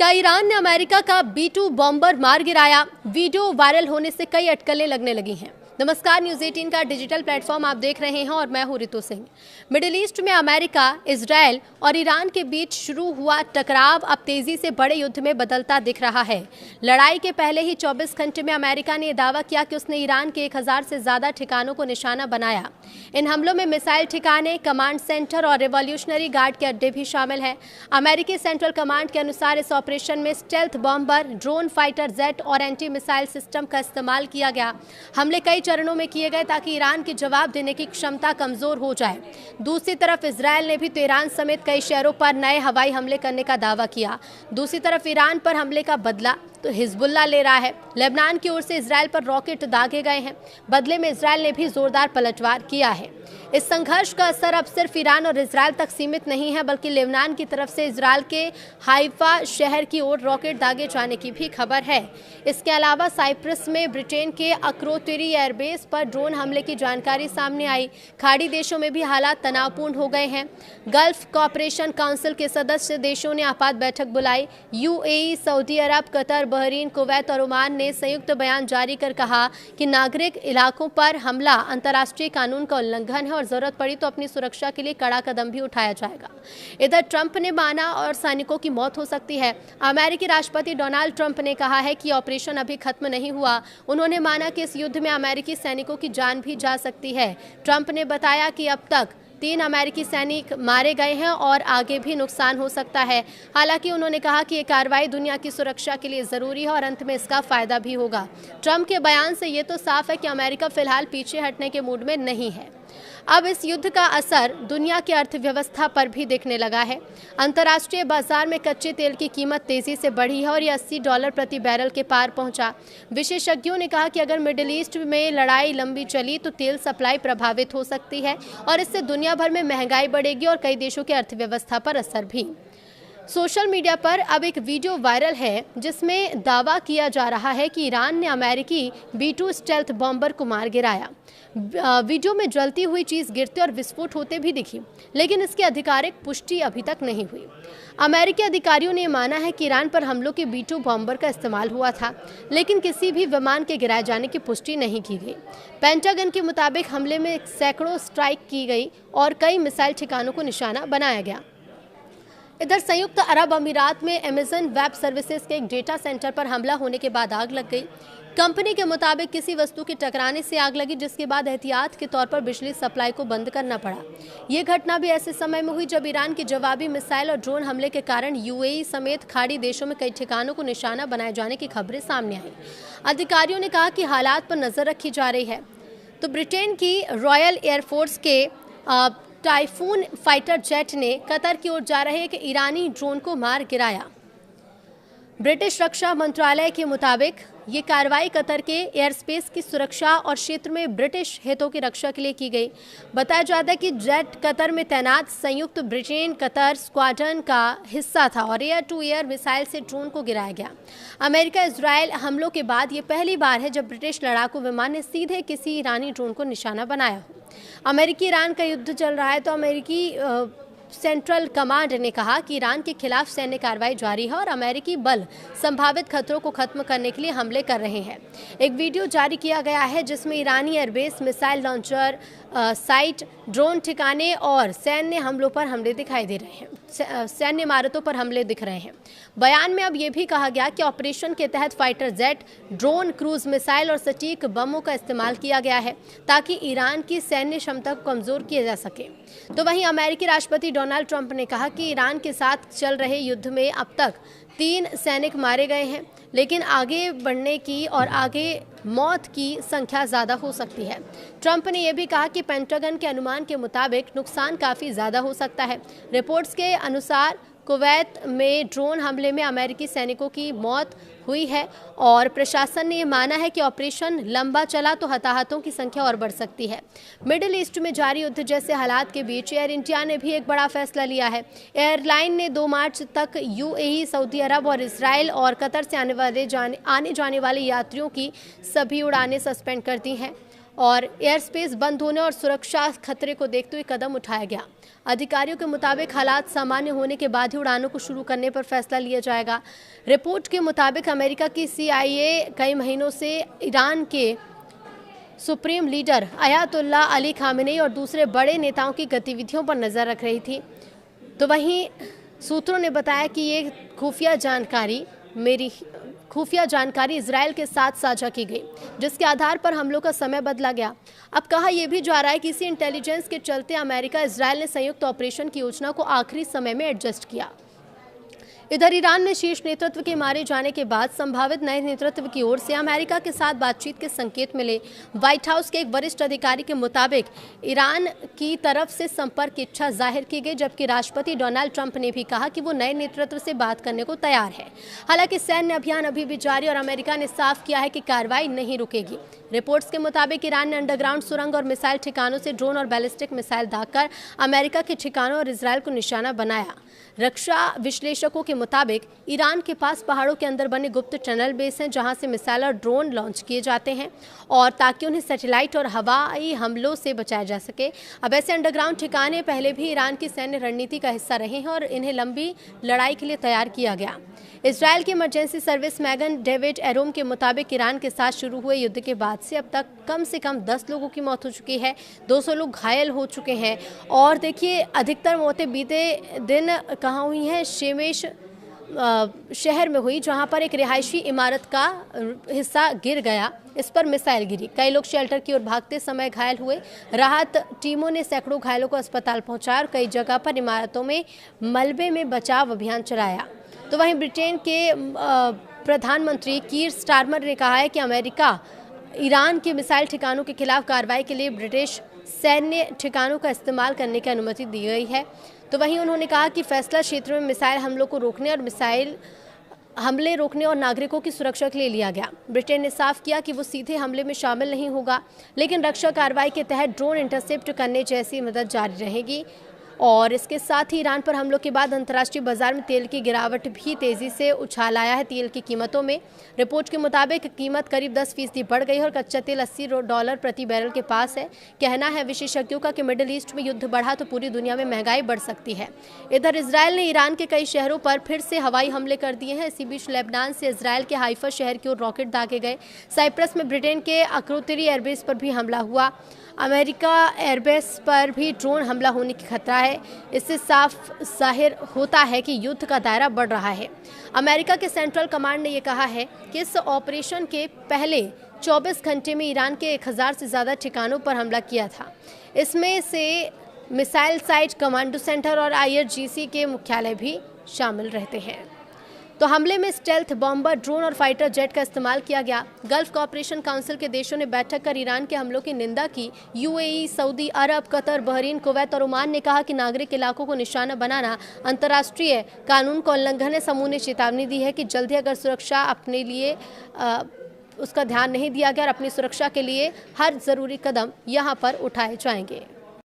क्या ईरान ने अमेरिका का B-2 बॉम्बर मार गिराया? वीडियो वायरल होने से कई अटकलें लगने लगी हैं। नमस्कार, न्यूज़ 18 का डिजिटल प्लेटफॉर्म आप देख रहे हैं और मैं हूं रितु सिंह। मिडिल ईस्ट में अमेरिका, इजराइल और ईरान के बीच शुरू हुआ टकराव अब तेजी से बड़े युद्ध में बदलता दिख रहा है। लड़ाई के पहले ही 24 घंटे में अमेरिका ने दावा किया कि उसने ईरान के 1000 से ज्यादा ठिकानों को निशाना बनाया। इन हमलों में मिसाइल ठिकाने, कमांड सेंटर और रिवॉल्यूशनरी गार्ड के अड्डे भी शामिल हैं। अमेरिकी सेंट्रल कमांड के अनुसार इस ऑपरेशन में stealth bomber, drone, fighter jet और एंटी मिसाइल सिस्टम का इस्तेमाल किया गया। हमले कई चरणों में किए गए ताकि ईरान की जवाब देने की क्षमता कमजोर हो जाए। दूसरी तरफ इजराइल ने भी तेहरान समेत कई शहरों पर नए हवाई हमले करने का दावा किया। दूसरी तरफ ईरान पर हमले का बदला तो हिजबुल्लाह ले रहा है। लेबनान की ओर से इजराइल पर रॉकेट दागे गए हैं। बदले में इजराइल ने भी जोरदार पलटवार किया है। इस संघर्ष का असर अब सिर्फ ईरान और इजराइल तक सीमित नहीं है, बल्कि लेबनान की तरफ से इजराइल के हाइफा शहर की ओर रॉकेट दागे जाने की भी खबर है। इसके अलावा साइप्रस में ब्रिटेन के अक्रोतिरी एयरबेस पर ड्रोन हमले की जानकारी सामने आई। खाड़ी देशों में भी हालात तनावपूर्ण हो गए हैं। गल्फ कोऑपरेशन काउंसिल के सदस्य देशों ने आपात बैठक बुलाई। यूएई, सऊदी अरब, कतर, बहरीन, कुवैत और ओमान ने संयुक्त बयान जारी कर कहा कि नागरिक इलाकों पर हमला अंतर्राष्ट्रीय कानून का उल्लंघन है और जरूरत पड़ी तो अपनी सुरक्षा के लिए कड़ा कदम भी उठाया जाएगा। इधर ट्रंप ने माना और सैनिकों की मौत हो सकती है। अमेरिकी राष्ट्रपति डोनाल्ड ट्रंप ने कहा है कि ऑपरेशन अभी खत्म नहीं हुआ। उन्होंने माना कि इस युद्ध में अमेरिकी सैनिकों की जान भी जा सकती है। ट्रंप ने बताया कि अब तक 3 अमेरिकी सैनिक मारे गए हैं और आगे भी नुकसान हो सकता है। हालांकि उन्होंने कहा कि ये कार्रवाई दुनिया की सुरक्षा के लिए जरूरी है और अंत में इसका फायदा भी होगा। ट्रंप के बयान से ये तो साफ है कि अमेरिका फिलहाल पीछे हटने के मूड में नहीं है। अब इस युद्ध का असर दुनिया की अर्थव्यवस्था पर भी दिखने लगा है। अंतर्राष्ट्रीय बाजार में कच्चे तेल की कीमत तेजी से बढ़ी है और ये $80 प्रति बैरल के पार पहुंचा। विशेषज्ञों ने कहा कि अगर मिडिल ईस्ट में लड़ाई लंबी चली तो तेल सप्लाई प्रभावित हो सकती है और इससे दुनिया भर में महंगाई बढ़ेगी और कई देशों की अर्थव्यवस्था पर असर भी। सोशल मीडिया पर अब एक वीडियो वायरल है जिसमें दावा किया जा रहा है कि ईरान ने अमेरिकी B-2 स्टेल्थ बॉम्बर को मार गिराया। वीडियो में जलती हुई चीज़ गिरते और विस्फोट होते भी दिखी, लेकिन इसकी आधिकारिक पुष्टि अभी तक नहीं हुई। अमेरिकी अधिकारियों ने माना है कि ईरान पर हमलों के B-2 बॉम्बर का इस्तेमाल हुआ था, लेकिन किसी भी विमान के गिराए जाने की पुष्टि नहीं की गई। पेंटागन के मुताबिक हमले में सैकड़ों स्ट्राइक की गई और कई मिसाइल ठिकानों को निशाना बनाया गया। इधर संयुक्त अरब अमीरात में अमेज़न वेब सर्विसेज के एक डेटा सेंटर पर हमला होने के बाद आग लग गई। कंपनी के मुताबिक किसी वस्तु के टकराने से आग लगी, जिसके बाद एहतियात के तौर पर बिजली सप्लाई को बंद करना पड़ा। ये घटना भी ऐसे समय में हुई जब ईरान की जवाबी मिसाइल और ड्रोन हमले के कारण यूएई समेत खाड़ी देशों में कई ठिकानों को निशाना बनाए जाने की खबरें सामने आई। अधिकारियों ने कहा कि हालात पर नजर रखी जा रही है। तो ब्रिटेन की रॉयल एयरफोर्स के टाइफून फाइटर जेट ने कतर की ओर जा रहे एक ईरानी ड्रोन को मार गिराया। ब्रिटिश रक्षा मंत्रालय के मुताबिक ये कार्रवाई कतर के एयरस्पेस की सुरक्षा और क्षेत्र में ब्रिटिश हितों की रक्षा के लिए की गई। बताया जाता है कि जेट कतर में तैनात संयुक्त ब्रिटेन कतर स्क्वाड्रन का हिस्सा था और एयर टू एयर मिसाइल से ड्रोन को गिराया गया। अमेरिका इजराइल हमलों के बाद ये पहली बार है जब ब्रिटिश लड़ाकू विमान ने सीधे किसी ईरानी ड्रोन को निशाना बनाया हो। अमेरिकी ईरान का युद्ध चल रहा है तो अमेरिकी सेंट्रल कमांड ने कहा कि ईरान के खिलाफ सैन्य कार्रवाई जारी है और अमेरिकी बल संभावित खतरों को खत्म करने के लिए हमले कर रहे हैं। एक वीडियो जारी किया गया है जिसमें ईरानी airbase, missile launcher site, drone ठिकाने और सैन्य हमलों पर हमले दिखाई दे रहे हैं। सैन्य इमारतों पर हमले दिख रहे हैं। बयान में अब ये भी कहा गया कि ऑपरेशन के तहत fighter jet, drone, cruise missile और सटीक बमों का इस्तेमाल किया गया है ताकि ईरान की सैन्य क्षमता को कमजोर किया जा सके। तो वहीं अमेरिकी राष्ट्रपति डोनाल्ड ट्रंप ने कहा कि ईरान के साथ चल रहे युद्ध में अब तक 3 सैनिक मारे गए हैं, लेकिन आगे बढ़ने की और आगे मौत की संख्या ज़्यादा हो सकती है। ट्रंप ने यह भी कहा कि पेंटागन के अनुमान के मुताबिक नुकसान काफ़ी ज़्यादा हो सकता है। रिपोर्ट्स के अनुसार कुवैत में ड्रोन हमले में अमेरिकी सैनिकों की मौत हुई है और प्रशासन ने यह माना है कि ऑपरेशन लंबा चला तो हताहतों की संख्या और बढ़ सकती है। मिडिल ईस्ट में जारी युद्ध जैसे हालात के बीच एयर इंडिया ने भी एक बड़ा फैसला लिया है। एयरलाइन ने 2 मार्च तक यूएई, सऊदी अरब और इसराइल और कतर से आने जाने वाले यात्रियों की सभी उड़ानें सस्पेंड कर दी हैं और एयर स्पेस बंद होने और सुरक्षा खतरे को देखते हुए कदम उठाया गया। अधिकारियों के मुताबिक हालात सामान्य होने के बाद ही उड़ानों को शुरू करने पर फैसला लिया जाएगा। रिपोर्ट के मुताबिक अमेरिका की CIA कई महीनों से ईरान के supreme leader Ayatollah Ali Khamenei और दूसरे बड़े नेताओं की गतिविधियों पर नजर रख रही थी। तो वहीं सूत्रों ने बताया कि ये खुफिया जानकारी इजरायल के साथ साझा की गई, जिसके आधार पर हमलों का समय बदला गया। अब कहा यह भी जा रहा है कि इसी इंटेलिजेंस के चलते अमेरिका इजरायल ने संयुक्त ऑपरेशन की योजना को आखिरी समय में एडजस्ट किया। इधर ईरान में शीर्ष नेतृत्व के मारे जाने के बाद संभावित नए नेतृत्व की ओर से अमेरिका के साथ बातचीत के संकेत मिले। व्हाइट हाउस के एक वरिष्ठ अधिकारी के मुताबिक ईरान की तरफ से संपर्क की इच्छा जाहिर की गई, जबकि राष्ट्रपति डोनाल्ड ट्रंप ने भी कहा कि वो नए नेतृत्व से बात करने को तैयार है। हालांकि सैन्य अभियान अभी भी जारी और अमेरिका ने साफ किया है कि कार्रवाई नहीं रुकेगी। रिपोर्ट्स के मुताबिक ईरान ने अंडरग्राउंड सुरंग और मिसाइल ठिकानों से ड्रोन और बैलिस्टिक मिसाइल दागकर अमेरिका के ठिकानों और इजरायल को निशाना बनाया। रक्षा विश्लेषकों के मुताबिक ईरान के पास पहाड़ों के अंदर बने गुप्त टनल बेस हैं, जहां से मिसाइल और ड्रोन लॉन्च किए जाते हैं और ताकि उन्हें सैटेलाइट और हवाई हमलों से बचाया जा सके। अब ऐसे अंडरग्राउंड ठिकाने पहले भी ईरान की सैन्य रणनीति का हिस्सा रहे हैं और इन्हें लंबी लड़ाई के लिए तैयार किया गया। इजरायल की इमरजेंसी सर्विस मैगन डेविड एरोम के मुताबिक ईरान के साथ शुरू हुए युद्ध के बाद से अब तक कम से कम 10 लोगों की मौत हो चुकी है, 200 लोग घायल हो चुके हैं। और देखिए, अधिकतर मौतें बीते दिन कहाँ हुई हैं? शेमेश शहर में हुई, जहां पर एक रिहायशी इमारत का हिस्सा गिर गया, इस पर मिसाइल गिरी। कई लोग शेल्टर की ओर भागते समय घायल हुए। राहत टीमों ने सैकड़ों घायलों को अस्पताल पहुंचाया और कई जगह पर इमारतों में मलबे में बचाव अभियान चलाया। तो वहीं ब्रिटेन के प्रधानमंत्री कीर स्टारमर ने कहा है कि अमेरिका ईरान के मिसाइल ठिकानों के खिलाफ कार्रवाई के लिए ब्रिटिश सैन्य ठिकानों का इस्तेमाल करने की अनुमति दी गई है। तो वहीं उन्होंने कहा कि फैसला क्षेत्र में मिसाइल हमलों को रोकने और मिसाइल हमले रोकने और नागरिकों की सुरक्षा के लिए लिया गया। ब्रिटेन ने साफ किया कि वो सीधे हमले में शामिल नहीं होगा, लेकिन रक्षा कार्रवाई के तहत ड्रोन इंटरसेप्ट करने जैसी मदद जारी रहेगी। और इसके साथ ही ईरान पर हमलों के बाद अंतर्राष्ट्रीय बाजार में तेल की गिरावट भी तेजी से उछाल आया है। तेल की कीमतों में रिपोर्ट के मुताबिक कीमत करीब 10% बढ़ गई है और कच्चा तेल $80 प्रति बैरल के पास है। कहना है विशेषज्ञों का कि मिडिल ईस्ट में युद्ध बढ़ा तो पूरी दुनिया में महंगाई बढ़ सकती है। इधर इजरायल ने ईरान के कई शहरों पर फिर से हवाई हमले कर दिए हैं। इसी बीच लेबनान से इजरायल के हाइफा शहर की ओर रॉकेट दागे गए। साइप्रस में ब्रिटेन के अक्रोतिरी एयरबेस पर भी हमला हुआ। अमेरिका एयरबेस पर भी ड्रोन हमला होने की खतरा है। इससे साफ जाहिर होता है कि युद्ध का दायरा बढ़ रहा है। अमेरिका के सेंट्रल कमांड ने यह कहा है कि इस ऑपरेशन के पहले 24 घंटे में ईरान के 1000 से ज़्यादा ठिकानों पर हमला किया था। इसमें से मिसाइल साइट, कमांडो सेंटर और IRGC के मुख्यालय भी शामिल रहते हैं। तो हमले में स्टेल्थ बॉम्बर, ड्रोन और फाइटर जेट का इस्तेमाल किया गया। गल्फ कोऑपरेशन काउंसिल के देशों ने बैठक कर ईरान के हमलों की निंदा की। UAE, सऊदी अरब, कतर, बहरीन, कुवैत और ओमान ने कहा कि नागरिक इलाकों को निशाना बनाना अंतर्राष्ट्रीय कानून का उल्लंघन है। समूह ने चेतावनी दी है कि जल्द ही अगर सुरक्षा अपने लिए उसका ध्यान नहीं दिया गया और अपनी सुरक्षा के लिए हर जरूरी कदम यहाँ पर उठाए जाएंगे।